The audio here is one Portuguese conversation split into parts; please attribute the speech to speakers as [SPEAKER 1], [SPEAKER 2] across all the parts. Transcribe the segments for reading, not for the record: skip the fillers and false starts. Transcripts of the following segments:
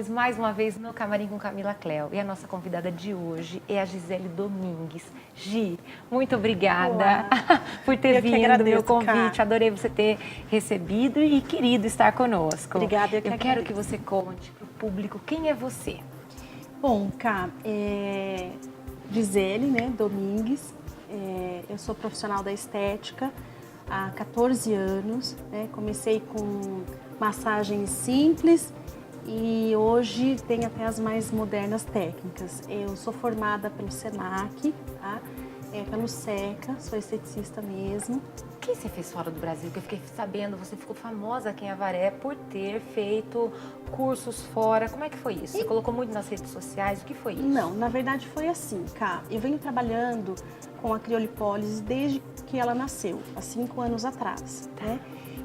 [SPEAKER 1] Criolipólise mais uma vez no Camarim com Camila Cléo. E a nossa convidada de hoje é a Gisele Domingues. Gi, muito obrigada por ter vindo, meu convite. Adorei você ter recebido e querido estar conosco.
[SPEAKER 2] Obrigada,
[SPEAKER 1] eu quero que você conte para o público quem é você.
[SPEAKER 2] Bom, Cá, Gisele, né, Domingues. Eu sou profissional da estética há 14 anos. Né? Comecei com massagens simples e hoje tem até as mais modernas técnicas. Eu sou formada pelo Senac, tá? Pelo SECA, sou esteticista mesmo.
[SPEAKER 1] O que você fez fora do Brasil? Que eu fiquei sabendo, você ficou famosa aqui em Avaré por ter feito cursos fora. Como é que foi isso? Você colocou muito nas redes sociais, o que foi isso?
[SPEAKER 2] Não, na verdade foi assim, Cá. Eu venho trabalhando com a criolipólise desde que ela nasceu, há 5 anos atrás, né?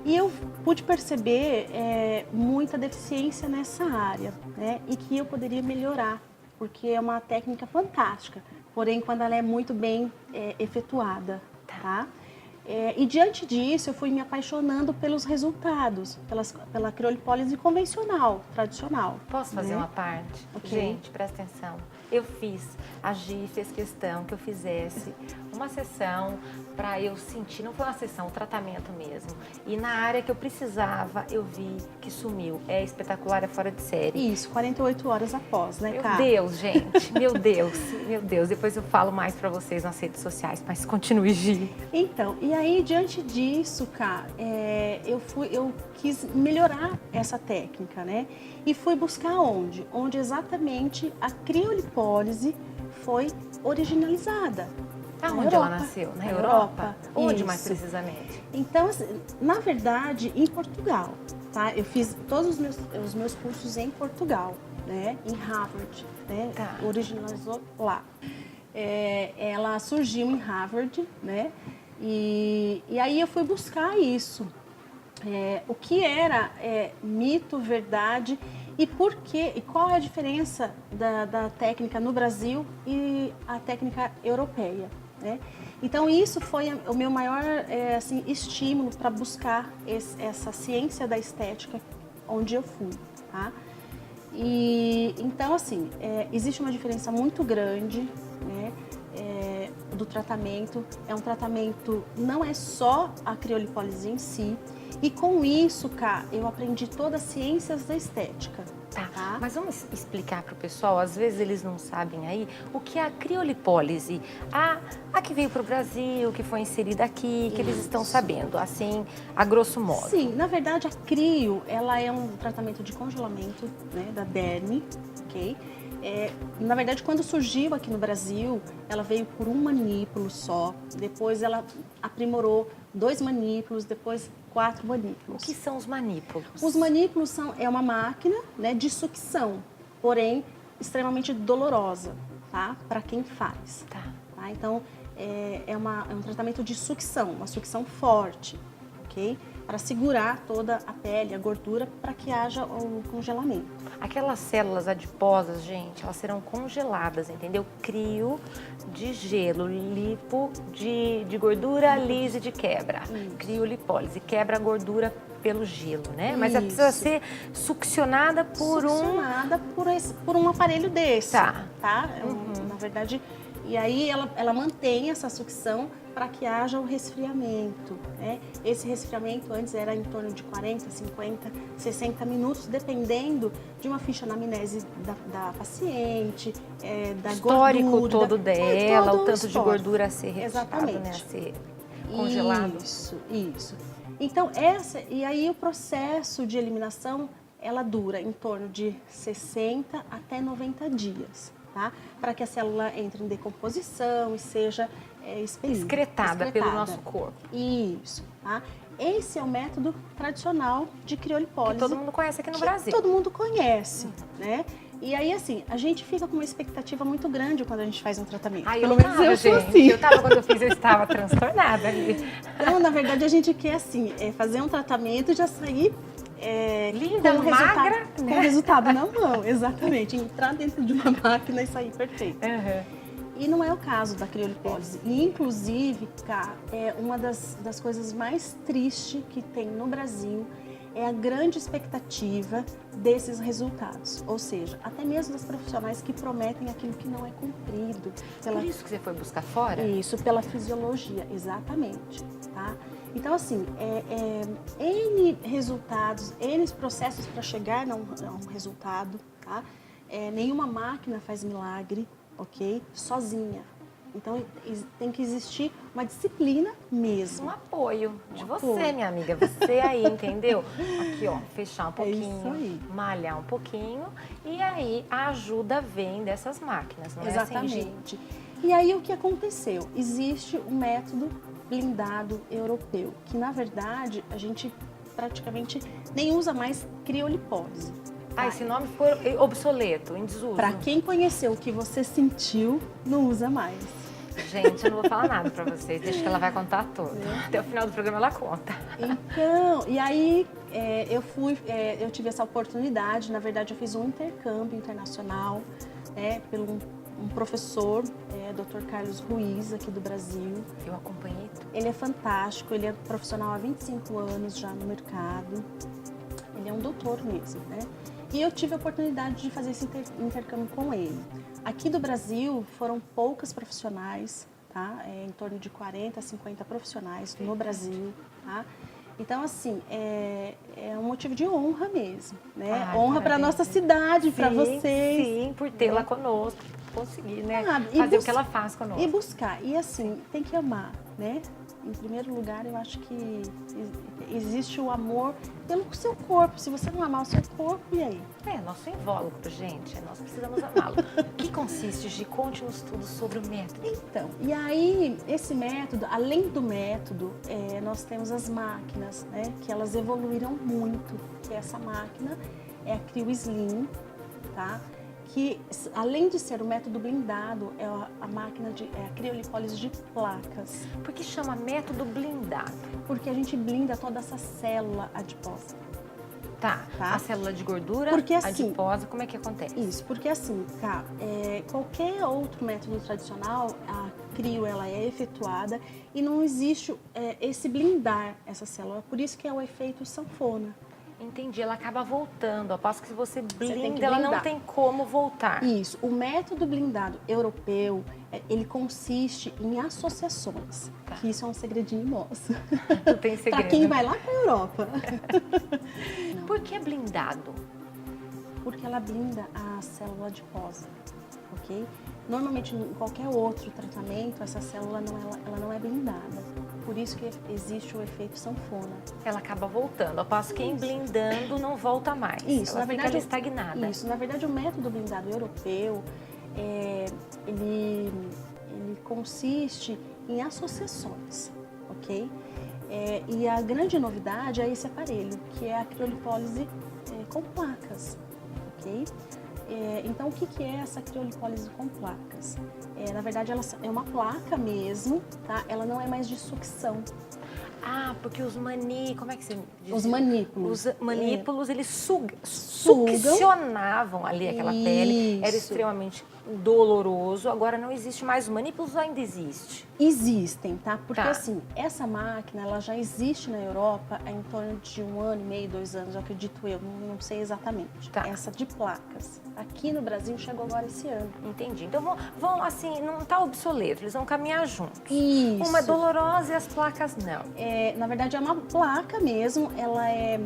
[SPEAKER 2] E eu pude perceber muita deficiência nessa área, né? E que eu poderia melhorar, porque é uma técnica fantástica, porém quando ela é muito bem efetuada, tá? E diante disso eu fui me apaixonando pelos resultados, pela criolipólise convencional, tradicional.
[SPEAKER 1] Posso fazer uma parte?
[SPEAKER 2] Okay.
[SPEAKER 1] Gente, presta atenção. Eu fiz, a Gi fez questão que eu fizesse uma sessão para eu sentir, não foi uma sessão, um tratamento mesmo. E na área que eu precisava, eu vi que sumiu. É espetacular, é fora de série.
[SPEAKER 2] Isso, 48 horas após, né,
[SPEAKER 1] Meu
[SPEAKER 2] Cá?
[SPEAKER 1] Deus, gente, meu Deus, meu Deus. Depois eu falo mais para vocês nas redes sociais, mas continue, Gi.
[SPEAKER 2] Então, e aí diante disso, Cá, eu quis melhorar essa técnica, né? E fui buscar onde? Onde exatamente a criolipólise foi originalizada.
[SPEAKER 1] Aonde ela nasceu? Na Europa? Onde mais precisamente?
[SPEAKER 2] Então, assim, na verdade, em Portugal, tá? Eu fiz todos os meus cursos em Portugal, né? Em Harvard, né?
[SPEAKER 1] Tá.
[SPEAKER 2] Originalizou lá. Ela surgiu em Harvard, né? E aí eu fui buscar isso. O que era mito, verdade e por quê? E qual é a diferença da técnica no Brasil e a técnica europeia, né? Então isso foi o meu maior assim, estímulo para buscar essa ciência da estética onde eu fui, tá? E então assim, existe uma diferença muito grande, né? Do tratamento. É um tratamento, não é só a criolipólise em si. E com isso, Cá, eu aprendi todas as ciências da estética.
[SPEAKER 1] Tá. Mas vamos explicar para o pessoal, às vezes eles não sabem aí, o que é a criolipólise. A que veio para o Brasil, que foi inserida aqui, que eles estão sabendo, assim, a grosso modo.
[SPEAKER 2] Sim, na verdade a crio, ela é um tratamento de congelamento, né, da derme, ok? Na verdade, quando surgiu aqui no Brasil, ela veio por um manípulo só, depois ela aprimorou 2 manípulos, depois 4 manípulos.
[SPEAKER 1] O que são os manípulos?
[SPEAKER 2] Os manípulos é uma máquina, né, de sucção, porém extremamente dolorosa, tá? Para quem faz.
[SPEAKER 1] Tá.
[SPEAKER 2] Então, é um tratamento de sucção, uma sucção forte, ok? Para segurar toda a pele, a gordura, para que haja o congelamento.
[SPEAKER 1] Aquelas células adiposas, gente, elas serão congeladas, entendeu? Crio de gelo, lipo de gordura, lise de quebra.
[SPEAKER 2] Isso.
[SPEAKER 1] Criolipólise, quebra a gordura pelo gelo, né? Mas ela precisa ser succionada por
[SPEAKER 2] por um aparelho desse, tá?
[SPEAKER 1] Uhum.
[SPEAKER 2] Na verdade, e aí ela mantém essa sucção para que haja o resfriamento, né? Esse resfriamento antes era em torno de 40, 50, 60 minutos, dependendo de uma ficha anamnese da paciente, da
[SPEAKER 1] histórico
[SPEAKER 2] gordura.
[SPEAKER 1] Todo dela,
[SPEAKER 2] todo
[SPEAKER 1] o tanto de gordura a ser
[SPEAKER 2] Exatamente.
[SPEAKER 1] retirado, né? A ser congelado.
[SPEAKER 2] Isso. Então, e aí o processo de eliminação, ela dura em torno de 60 até 90 dias, tá? Para que a célula entre em decomposição e seja expelida.
[SPEAKER 1] Excretada pelo nosso corpo.
[SPEAKER 2] Isso, tá? Esse é o método tradicional de criolipólise.
[SPEAKER 1] Que todo mundo conhece aqui no Brasil.
[SPEAKER 2] Todo mundo conhece, né? E aí, assim, a gente fica com uma expectativa muito grande quando a gente faz um tratamento. Pelo menos eu sou assim.
[SPEAKER 1] Eu tava, quando eu fiz, eu estava transtornada ali.
[SPEAKER 2] Então, na verdade, a gente quer, assim, fazer um tratamento e já sair
[SPEAKER 1] linda,
[SPEAKER 2] com
[SPEAKER 1] magra,
[SPEAKER 2] com o resultado na mão, exatamente. Entrar dentro de uma máquina e sair perfeito.
[SPEAKER 1] Uhum.
[SPEAKER 2] E não é o caso da criolipólise. E, inclusive, Cá, uma das coisas mais tristes que tem no Brasil é a grande expectativa desses resultados. Ou seja, até mesmo dos profissionais que prometem aquilo que não é cumprido.
[SPEAKER 1] Por isso que você foi buscar fora?
[SPEAKER 2] Isso, pela fisiologia, exatamente. Tá? Então, assim, N resultados, N processos para chegar a um resultado, tá? Nenhuma máquina faz milagre, ok? Sozinha. Então, tem que existir uma disciplina mesmo.
[SPEAKER 1] Um apoio de você, minha amiga. Você aí, entendeu? Aqui, ó, fechar um pouquinho,
[SPEAKER 2] isso aí.
[SPEAKER 1] malhar um pouquinho. E aí, a ajuda vem dessas máquinas, não
[SPEAKER 2] Exatamente.
[SPEAKER 1] é assim, gente?
[SPEAKER 2] E aí, o que aconteceu? Existe o método blindado europeu, que, na verdade, a gente praticamente nem usa mais criolipólise.
[SPEAKER 1] Ah, esse nome ficou obsoleto, em desuso.
[SPEAKER 2] Para quem conheceu o que você sentiu, não usa mais.
[SPEAKER 1] Gente, eu não vou falar nada pra vocês, deixa que ela vai contar tudo. Até o final do programa ela conta.
[SPEAKER 2] Então, e aí eu tive essa oportunidade, na verdade eu fiz um intercâmbio internacional, pelo um professor, Dr. Carlos Ruiz, aqui do Brasil.
[SPEAKER 1] Eu acompanhei tudo.
[SPEAKER 2] Ele é fantástico, ele é profissional há 25 anos já no mercado, ele é um doutor mesmo, né? E eu tive a oportunidade de fazer esse intercâmbio com ele. Aqui do Brasil foram poucas profissionais, tá? Em torno de 40 a 50 profissionais no Brasil, tá? Então, assim, é um motivo de honra mesmo, né?
[SPEAKER 1] Ai,
[SPEAKER 2] honra para a nossa cidade, para vocês.
[SPEAKER 1] Sim, por tê-la conosco, conseguir, né?
[SPEAKER 2] E
[SPEAKER 1] fazer o que ela faz conosco.
[SPEAKER 2] E buscar. E assim, tem que amar, né? Em primeiro lugar, eu acho que existe o amor pelo seu corpo. Se você não amar o seu corpo, e aí?
[SPEAKER 1] Nosso invólucro, gente. Nós precisamos amá-lo. O que consiste, Gi? Conte-nos tudo sobre o método.
[SPEAKER 2] Então, e aí, esse método, além do método, nós temos as máquinas, né? Que elas evoluíram muito. Que essa máquina é a Crio Slim, tá? Que, além de ser o método blindado, é a máquina a criolipólise de placas.
[SPEAKER 1] Por que chama método blindado?
[SPEAKER 2] Porque a gente blinda toda essa célula adiposa.
[SPEAKER 1] Tá. A célula de gordura,
[SPEAKER 2] porque, assim,
[SPEAKER 1] adiposa, como é que acontece?
[SPEAKER 2] Isso, porque assim, qualquer outro método tradicional, a crio, ela é efetuada e não existe esse blindar essa célula. Por isso que é o efeito sanfona.
[SPEAKER 1] Entendi, ela acaba voltando. Após que se você blinda,
[SPEAKER 2] ela
[SPEAKER 1] não tem como voltar.
[SPEAKER 2] Isso, o método blindado europeu, ele consiste em associações.
[SPEAKER 1] Tá.
[SPEAKER 2] Que isso é um segredinho nosso.
[SPEAKER 1] Não tem segredo.
[SPEAKER 2] Para quem vai lá para a Europa.
[SPEAKER 1] Por que blindado?
[SPEAKER 2] Porque ela blinda a célula adiposa, ok? Normalmente, em qualquer outro tratamento, essa célula ela não é blindada. Por isso que existe o efeito sanfona.
[SPEAKER 1] Ela acaba voltando. Após que blindando, não volta mais.
[SPEAKER 2] Isso,
[SPEAKER 1] ela
[SPEAKER 2] na verdade,
[SPEAKER 1] fica estagnada.
[SPEAKER 2] Isso, na verdade, o método blindado europeu, ele consiste em associações, ok? E a grande novidade é esse aparelho, que é a criolipólise com placas, ok? Então, o que é essa criolipólise com placas? Na verdade, ela é uma placa mesmo, tá? Ela não é mais de sucção.
[SPEAKER 1] Ah, porque como é que se diz?
[SPEAKER 2] Os manípulos.
[SPEAKER 1] Os manípulos, eles succionavam ali aquela pele. Era extremamente doloroso. Agora não existe mais. Os manípulos ainda existe?
[SPEAKER 2] Existem, tá? Porque assim, essa máquina, ela já existe na Europa há em torno de 1 ano e meio, 2 anos, eu acredito eu, não sei exatamente.
[SPEAKER 1] Tá.
[SPEAKER 2] Essa de placas. Aqui no Brasil chegou agora esse ano.
[SPEAKER 1] Entendi. Então vão assim, não tá obsoleto, eles vão caminhar juntos.
[SPEAKER 2] Isso.
[SPEAKER 1] Uma é dolorosa e as placas não.
[SPEAKER 2] Na verdade, é uma placa mesmo, ela é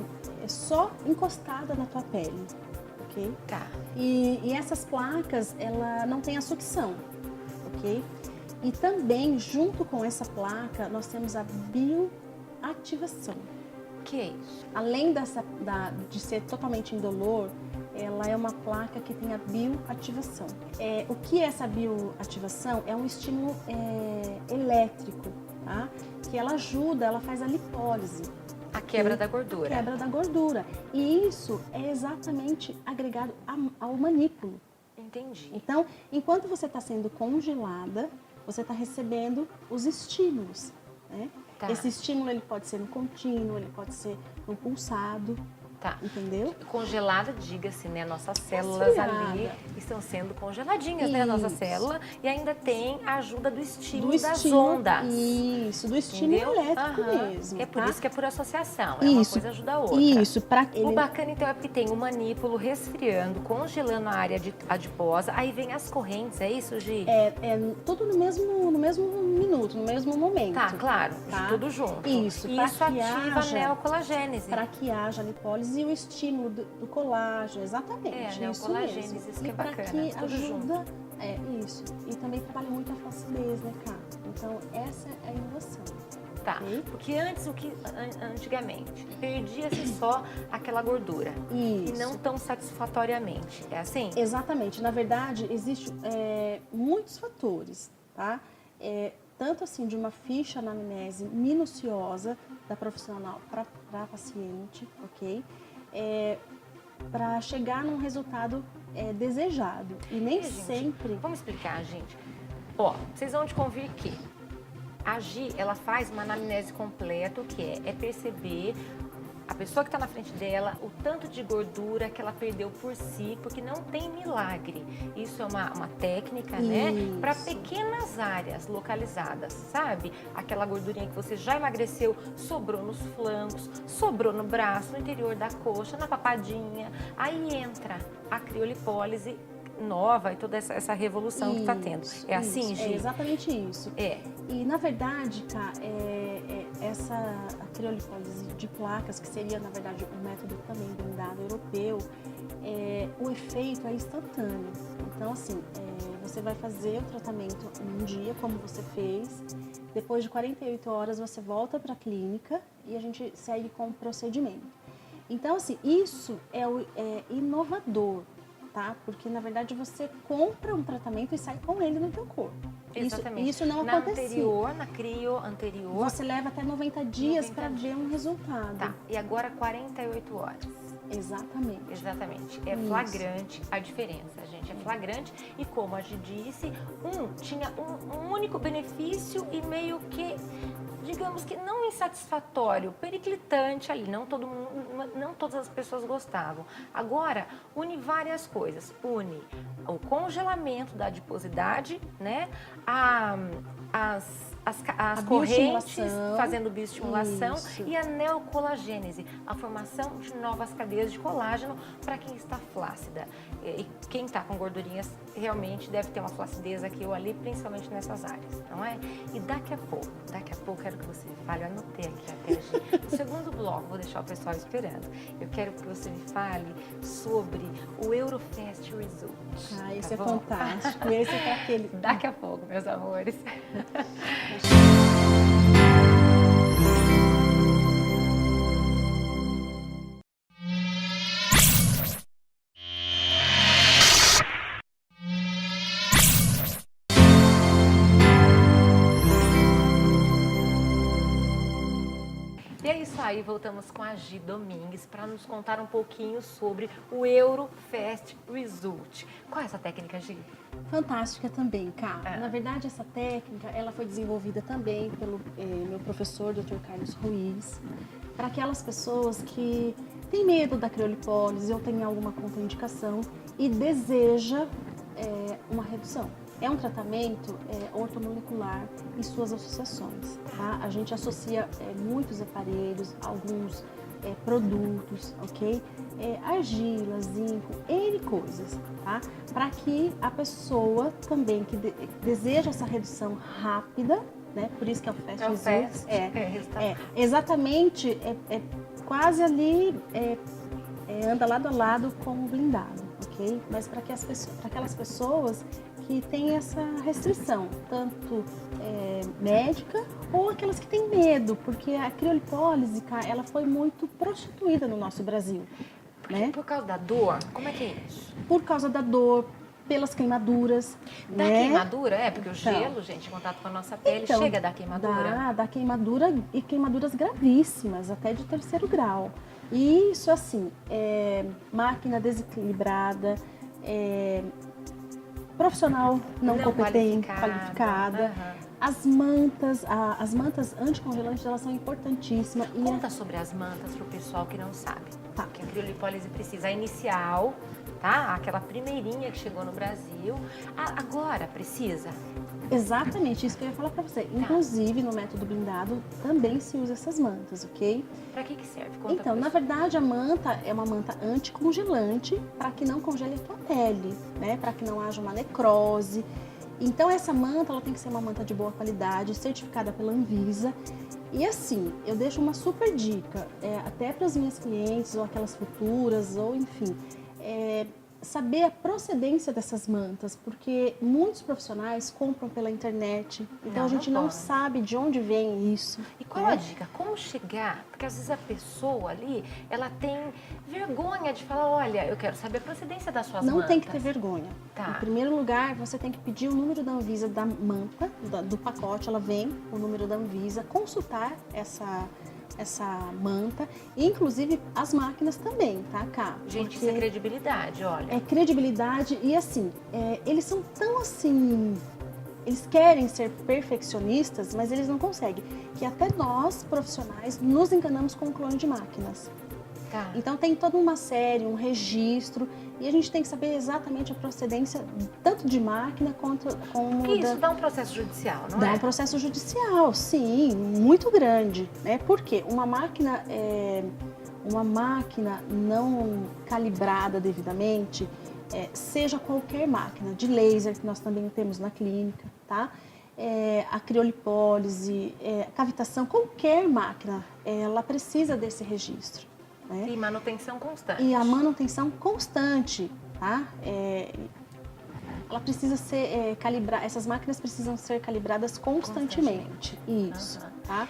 [SPEAKER 2] só encostada na tua pele, ok?
[SPEAKER 1] Tá.
[SPEAKER 2] E essas placas, ela não tem a sucção, ok? E também, junto com essa placa, nós temos a bioativação.
[SPEAKER 1] O que é isso?
[SPEAKER 2] Além de ser totalmente indolor, ela é uma placa que tem a bioativação. O que é essa bioativação? É um estímulo elétrico, tá? Que ela ajuda, ela faz a lipólise.
[SPEAKER 1] A quebra da gordura.
[SPEAKER 2] A quebra da gordura. E isso é exatamente agregado ao manípulo.
[SPEAKER 1] Entendi.
[SPEAKER 2] Então, enquanto você está sendo congelada, você está recebendo os estímulos, né?
[SPEAKER 1] Tá.
[SPEAKER 2] Esse estímulo ele pode ser no contínuo, ele pode ser no pulsado,
[SPEAKER 1] Tá.
[SPEAKER 2] Entendeu?
[SPEAKER 1] Congelada, diga-se, né? Nossas células ali estão sendo congeladinhas, né? A nossa célula. E ainda tem a ajuda do estímulo das ondas.
[SPEAKER 2] Isso, do estímulo elétrico mesmo.
[SPEAKER 1] É por
[SPEAKER 2] tá?
[SPEAKER 1] isso que é por associação. É uma coisa ajuda a outra.
[SPEAKER 2] Isso.
[SPEAKER 1] O bacana, então, é que tem o manípulo resfriando, congelando a área adiposa. Aí vem as correntes, é isso, Gi?
[SPEAKER 2] É tudo no mesmo minuto, no mesmo momento.
[SPEAKER 1] Tá, claro.
[SPEAKER 2] Tá?
[SPEAKER 1] Tudo junto.
[SPEAKER 2] Isso.
[SPEAKER 1] Isso ativa a neocolagênese.
[SPEAKER 2] Para que haja lipólise e o estímulo do colágeno, exatamente.
[SPEAKER 1] É, a
[SPEAKER 2] isso
[SPEAKER 1] neocolagênese,
[SPEAKER 2] mesmo.
[SPEAKER 1] isso que é
[SPEAKER 2] e para
[SPEAKER 1] bacana.
[SPEAKER 2] que
[SPEAKER 1] Tudo
[SPEAKER 2] ajuda,
[SPEAKER 1] junto.
[SPEAKER 2] Isso. E também trabalha muito a flacidez, né, Cá? Então, essa é a inovação.
[SPEAKER 1] Tá,
[SPEAKER 2] Ok?
[SPEAKER 1] porque antigamente, perdia-se só aquela gordura.
[SPEAKER 2] Isso.
[SPEAKER 1] E não tão satisfatoriamente. É assim?
[SPEAKER 2] Exatamente. Na verdade, existem muitos fatores, tá? Tanto assim, de uma ficha anamnese minuciosa da profissional para a paciente, ok? Para chegar num resultado desejado. E nem
[SPEAKER 1] Gente,
[SPEAKER 2] sempre...
[SPEAKER 1] Vamos explicar, gente. Ó, vocês vão de convir que a Gi, ela faz uma anamnese completa, o que é perceber a pessoa que está na frente dela, o tanto de gordura que ela perdeu por si, porque não tem milagre. Isso é uma técnica, né? Para pequenas áreas localizadas, sabe? Aquela gordurinha que você já emagreceu, sobrou nos flancos, sobrou no braço, no interior da coxa, na papadinha. Aí entra a criolipólise nova e toda essa revolução que está tendo. É assim, Gi?
[SPEAKER 2] É exatamente isso.
[SPEAKER 1] É.
[SPEAKER 2] E, na verdade, Cá, a criolipólise de placas, que seria, na verdade, um método também blindado europeu, o efeito é instantâneo. Então, assim, você vai fazer o tratamento um dia, como você fez, depois de 48 horas você volta para a clínica e a gente segue com o procedimento. Então, assim, isso é inovador. Tá? Porque, na verdade, você compra um tratamento e sai com ele no teu corpo.
[SPEAKER 1] Exatamente.
[SPEAKER 2] Isso não acontecia.
[SPEAKER 1] Na crio anterior...
[SPEAKER 2] Você leva até 90 dias para ver um resultado.
[SPEAKER 1] Tá, e agora 48 horas.
[SPEAKER 2] Exatamente.
[SPEAKER 1] Exatamente. É flagrante a diferença, gente. É flagrante. E como a Gi disse, tinha um único benefício e meio que, digamos que não insatisfatório, periclitante ali. Não todas as pessoas gostavam. Agora, une várias coisas. Une o congelamento da adiposidade, né? As correntes fazendo bioestimulação e a neocolagênese, a formação de novas cadeias de colágeno para quem está flácida. E quem está com gordurinhas realmente deve ter uma flacidez aqui ou ali, principalmente nessas áreas, não é? E daqui a pouco quero que você me fale, eu anotei aqui até, Gi, o segundo bloco, vou deixar o pessoal esperando. Eu quero que você me fale sobre o Eurofast Result.
[SPEAKER 2] Esse é fantástico. Esse é aquele...
[SPEAKER 1] Daqui a pouco, meus amores. E é isso aí, voltamos com a Gi Domingues para nos contar um pouquinho sobre o Eurofast Result. Qual é essa técnica, Gi?
[SPEAKER 2] Fantástica também, Cá. Na verdade, essa técnica ela foi desenvolvida também pelo meu professor, Dr. Carlos Ruiz, para aquelas pessoas que têm medo da criolipólise ou têm alguma contraindicação e deseja uma redução. É um tratamento ortomolecular e suas associações. Tá? A gente associa muitos aparelhos, alguns produtos, ok? Argila, zinco, N coisas, tá? Para que a pessoa também que deseja essa redução rápida, né? Por isso que é o Fast Result. Exatamente, quase ali, anda lado a lado com o blindado, ok? Mas para aquelas pessoas que têm essa restrição, tanto médica ou aquelas que têm medo, porque a criolipólise, ela foi muito prostituída no nosso Brasil. Né?
[SPEAKER 1] Por causa da dor? Como é que é isso?
[SPEAKER 2] Por causa da dor, pelas queimaduras.
[SPEAKER 1] Da queimadura? Porque o gelo, gente, em contato com a nossa pele, chega a dar queimadura?
[SPEAKER 2] Dá queimadura e queimaduras gravíssimas, até de 3º grau. E isso, assim, máquina desequilibrada, profissional não competente, qualificada. As mantas anticongelantes, elas são importantíssimas.
[SPEAKER 1] Conta sobre as mantas para o pessoal que não sabe.
[SPEAKER 2] Tá.
[SPEAKER 1] que a criolipólise precisa. A inicial, tá? Aquela primeirinha que chegou no Brasil. Agora precisa?
[SPEAKER 2] Exatamente isso que eu ia falar para você. Inclusive, no método blindado, também se usa essas mantas, ok?
[SPEAKER 1] Para que serve? Conta
[SPEAKER 2] Então, na verdade, a manta é uma manta anticongelante para que não congele a tua pele, né? Para que não haja uma necrose. Então, essa manta, ela tem que ser uma manta de boa qualidade, certificada pela Anvisa. E assim, eu deixo uma super dica, até para as minhas clientes, ou aquelas futuras, ou enfim, saber a procedência dessas mantas, porque muitos profissionais compram pela internet, então a gente não sabe de onde vem isso.
[SPEAKER 1] E qual a dica? Como chegar? Porque às vezes a pessoa ali, ela tem vergonha de falar, olha, eu quero saber a procedência das suas mantas.
[SPEAKER 2] Não tem que ter vergonha.
[SPEAKER 1] Tá.
[SPEAKER 2] Em primeiro lugar, você tem que pedir o número da Anvisa da manta, do pacote, ela vem, o número da Anvisa, consultar essa manta, e inclusive as máquinas também, tá, Cá?
[SPEAKER 1] Gente, isso é credibilidade, olha.
[SPEAKER 2] É credibilidade e assim, eles são tão assim, eles querem ser perfeccionistas, mas eles não conseguem, que até nós, profissionais, nos enganamos com o clone de máquinas.
[SPEAKER 1] Tá.
[SPEAKER 2] Então tem toda uma série, um registro, e a gente tem que saber exatamente a procedência tanto de máquina quanto
[SPEAKER 1] Porque isso dá um processo judicial, não é?
[SPEAKER 2] Dá um processo judicial, sim, muito grande, né? Porque uma máquina não calibrada devidamente, seja qualquer máquina, de laser, que nós também temos na clínica, tá? A criolipólise, cavitação, qualquer máquina, ela precisa desse registro. Né?
[SPEAKER 1] E manutenção constante.
[SPEAKER 2] E a manutenção constante, tá? Ela precisa ser calibrada, essas máquinas precisam ser calibradas constantemente. Isso, tá?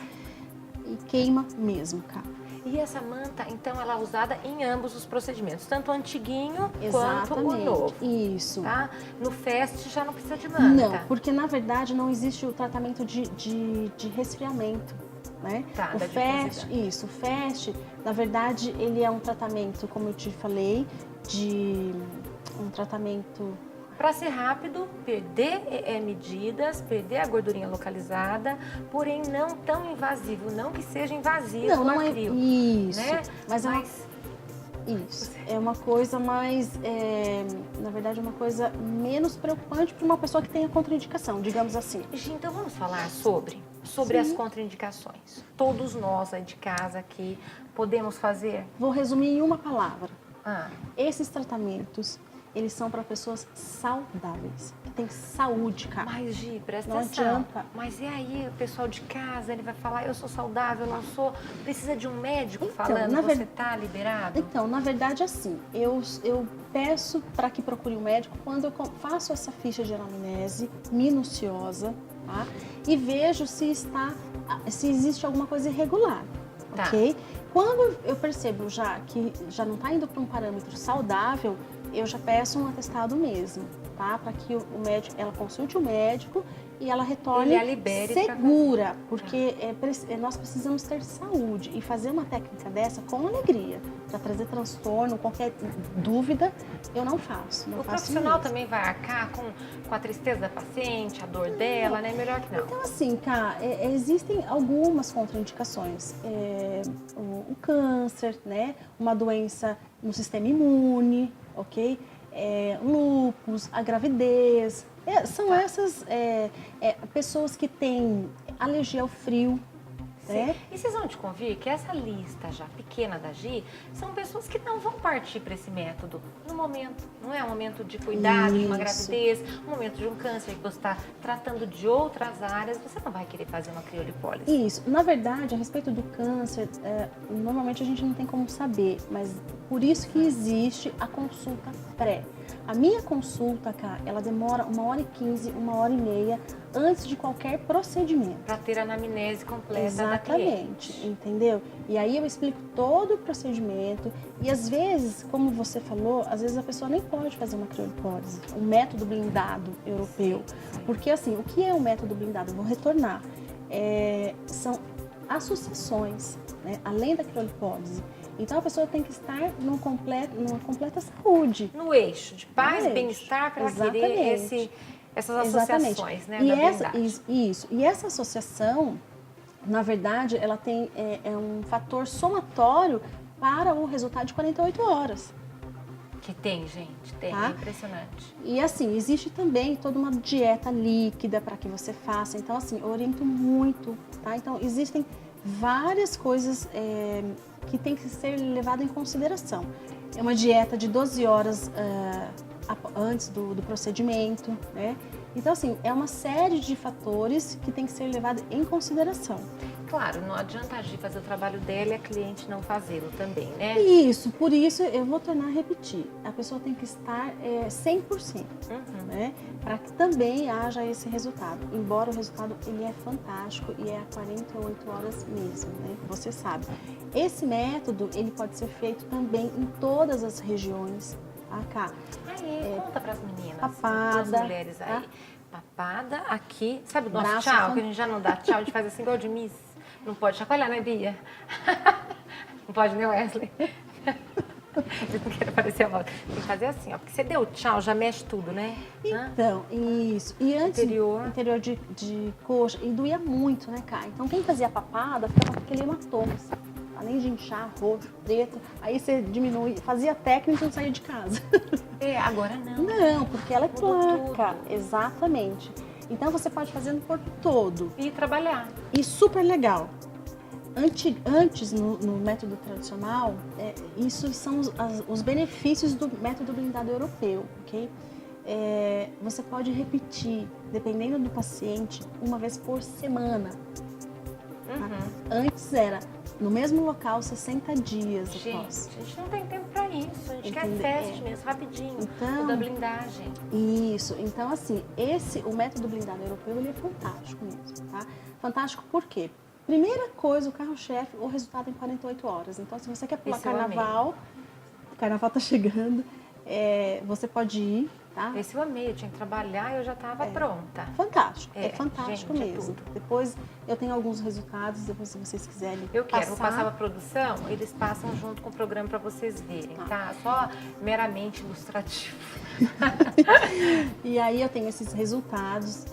[SPEAKER 2] E queima mesmo, cara.
[SPEAKER 1] E essa manta, então, ela é usada em ambos os procedimentos, tanto o antiguinho quanto o
[SPEAKER 2] Exatamente.
[SPEAKER 1] novo.
[SPEAKER 2] Isso.
[SPEAKER 1] Tá? No FAST já não precisa de manta.
[SPEAKER 2] Não, porque na verdade não existe o tratamento de resfriamento. Né?
[SPEAKER 1] Tá,
[SPEAKER 2] o FAST, na verdade, ele é um tratamento, como eu te falei, de um tratamento...
[SPEAKER 1] Para ser rápido, perder medidas, perder a gordurinha localizada, porém não tão invasivo, não que seja invasivo
[SPEAKER 2] não
[SPEAKER 1] o
[SPEAKER 2] é
[SPEAKER 1] acrílico.
[SPEAKER 2] isso,
[SPEAKER 1] né?
[SPEAKER 2] mas é uma coisa mais, na verdade, é uma coisa menos preocupante para uma pessoa que tenha contraindicação, digamos assim.
[SPEAKER 1] Então vamos falar sobre as contraindicações. Todos nós aí de casa aqui podemos fazer?
[SPEAKER 2] Vou resumir em uma palavra.
[SPEAKER 1] Esses
[SPEAKER 2] tratamentos, eles são para pessoas saudáveis, que têm saúde, cara.
[SPEAKER 1] Mas, Gi, presta
[SPEAKER 2] atenção. Não adianta.
[SPEAKER 1] Mas e aí, o pessoal de casa, ele vai falar, eu sou saudável, não sou... Precisa de um médico falando, você tá liberado?
[SPEAKER 2] Então, na verdade, assim, eu peço para que procure um médico quando eu faço essa ficha de anamnese minuciosa, tá? E vejo se existe alguma coisa irregular,
[SPEAKER 1] tá.
[SPEAKER 2] Ok? Quando eu percebo já que já não está indo para um parâmetro saudável, eu já peço um atestado mesmo, tá? Para que ela consulte o médico e ela retorne segura, porque nós precisamos ter saúde e fazer uma técnica dessa com alegria, para trazer transtorno, qualquer dúvida, eu não faço.
[SPEAKER 1] O profissional também vai arcar com a tristeza da paciente, a dor dela, né? Melhor que não.
[SPEAKER 2] Então, assim, existem algumas contraindicações. O câncer, né? Uma doença no sistema imune, ok? Lúpus, a gravidez. São essas pessoas que têm alergia ao frio.
[SPEAKER 1] E vocês vão te convir que essa lista já pequena da Gi são pessoas que não vão partir para esse método no momento. Não é um momento de cuidado, de uma gravidez, um momento de um câncer que você está tratando de outras áreas, você não vai querer fazer uma criolipólise.
[SPEAKER 2] Isso. Na verdade, a respeito do câncer, normalmente a gente não tem como saber, mas por isso que existe a consulta pré. A minha consulta, ela demora 1h15, 1h30 antes de qualquer procedimento.
[SPEAKER 1] Para ter a anamnese completa
[SPEAKER 2] Exatamente,
[SPEAKER 1] da cliente.
[SPEAKER 2] Entendeu? E aí eu explico todo o procedimento e às vezes, como você falou, às vezes a pessoa nem pode fazer uma criolipólise, um método blindado europeu. Porque assim, o que é um método blindado? Eu vou retornar. São associações, né? Além da criolipólise. Então a pessoa tem que estar numa completa saúde.
[SPEAKER 1] No eixo de paz e bem-estar para querer essas associações, né?
[SPEAKER 2] E essa associação, na verdade, ela tem um fator somatório para o resultado de 48 horas.
[SPEAKER 1] Que tem, gente, tem,
[SPEAKER 2] Tá?
[SPEAKER 1] é impressionante.
[SPEAKER 2] E assim, existe também toda uma dieta líquida para que você faça. Então, assim, eu oriento muito, tá? Então, existem várias coisas que tem que ser levado em consideração. É uma dieta de 12 horas antes do procedimento, né? Então, assim, é uma série de fatores que tem que ser levado em consideração.
[SPEAKER 1] Claro, não adianta a Gi fazer o trabalho dela e a cliente não fazê-lo também, né?
[SPEAKER 2] Isso, por isso eu vou tornar a repetir. A pessoa tem que estar 100%, né? Para que também haja esse resultado. Embora o resultado ele é fantástico e é a 48 horas mesmo, né? Você sabe. Esse método ele pode ser feito também em todas as regiões. Cá.
[SPEAKER 1] Aí, conta para as meninas,
[SPEAKER 2] papada,
[SPEAKER 1] duas mulheres aí.
[SPEAKER 2] tá?
[SPEAKER 1] Papada aqui, sabe o nosso
[SPEAKER 2] Braço
[SPEAKER 1] tchau, que a gente já não dá tchau, a gente faz assim igual de Miss. Não pode chacoalhar, né, Bia? Não pode, né, Wesley? Eu não quero parecer mal. Tem que fazer assim, ó, porque você deu tchau, já mexe tudo, né?
[SPEAKER 2] Então, isso. E antes,
[SPEAKER 1] Interior
[SPEAKER 2] de coxa, e doía muito, né, Cá? Então, quem fazia papada ficava com aquele hematoma. Além de inchar, roxo, preto, aí você diminui, fazia técnica e não saía de casa.
[SPEAKER 1] Agora não.
[SPEAKER 2] Não, porque ela é
[SPEAKER 1] Mudou
[SPEAKER 2] placa,
[SPEAKER 1] tudo.
[SPEAKER 2] exatamente. Então você pode fazer no corpo todo.
[SPEAKER 1] E trabalhar.
[SPEAKER 2] E super legal. Antes, no método tradicional, isso são os benefícios do método blindado europeu, ok? Você pode repetir, dependendo do paciente, uma vez por semana. Tá? Antes era no mesmo local 60 dias após.
[SPEAKER 1] Gente, a gente não tem tempo para isso. A gente quer
[SPEAKER 2] Entendeu?
[SPEAKER 1] teste mesmo, rapidinho.
[SPEAKER 2] Então,
[SPEAKER 1] da blindagem.
[SPEAKER 2] Isso. Então, assim, o método blindado europeu, ele é fantástico mesmo, tá? Fantástico por quê? Primeira coisa, o carro-chefe, o resultado em 48 horas. Então, se você quer pular carnaval, o carnaval tá chegando, você pode ir, tá?
[SPEAKER 1] Esse eu amei, eu tinha que trabalhar e eu já estava pronta.
[SPEAKER 2] Fantástico, fantástico
[SPEAKER 1] gente,
[SPEAKER 2] mesmo.
[SPEAKER 1] tudo.
[SPEAKER 2] Depois eu tenho alguns resultados, depois se vocês quiserem
[SPEAKER 1] Eu quero, vou
[SPEAKER 2] passar.
[SPEAKER 1] passar para produção, eles passam junto com o programa para vocês verem, tá? Só meramente ilustrativo.
[SPEAKER 2] E aí eu tenho esses resultados,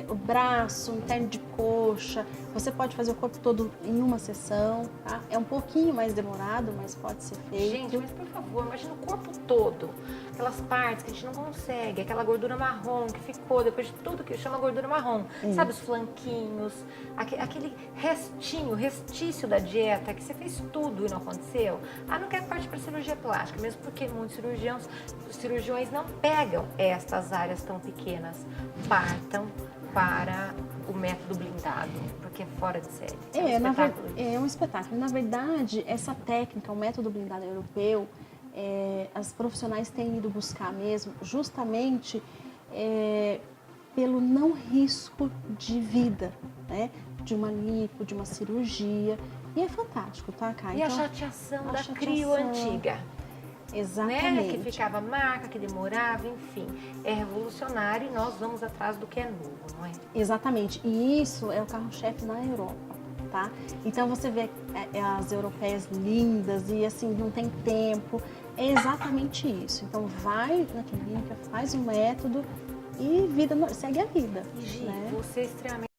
[SPEAKER 2] o braço, interno de coxa, você pode fazer o corpo todo em uma sessão, tá? É um pouquinho mais demorado, mas pode ser feito.
[SPEAKER 1] Gente, mas por favor, imagina o corpo todo, aquelas partes que a gente não consegue, aquela gordura marrom que ficou depois de tudo que chama gordura marrom, sabe, os flanquinhos, aquele restício da dieta que você fez tudo e não aconteceu. Não quero partir para cirurgia plástica, mesmo porque muitos cirurgiões não pegam estas áreas tão pequenas, partam para o método blindado, porque é fora de série.
[SPEAKER 2] É um espetáculo. Na verdade, essa técnica, o método blindado europeu, as profissionais têm ido buscar mesmo, justamente pelo não risco de vida, né? De uma lipo, de uma cirurgia. E é fantástico, tá, Kai?
[SPEAKER 1] E a chateação da crio antiga.
[SPEAKER 2] Exatamente.
[SPEAKER 1] Né? Que ficava marca, que demorava, enfim. É revolucionário e nós vamos atrás do que é novo, não é?
[SPEAKER 2] Exatamente. E isso é o carro-chefe na Europa, tá? Então você vê as europeias lindas e assim, não tem tempo. É exatamente isso. Então vai na clínica, faz o método e segue a vida.
[SPEAKER 1] E, Gi,
[SPEAKER 2] né?
[SPEAKER 1] você é extremamente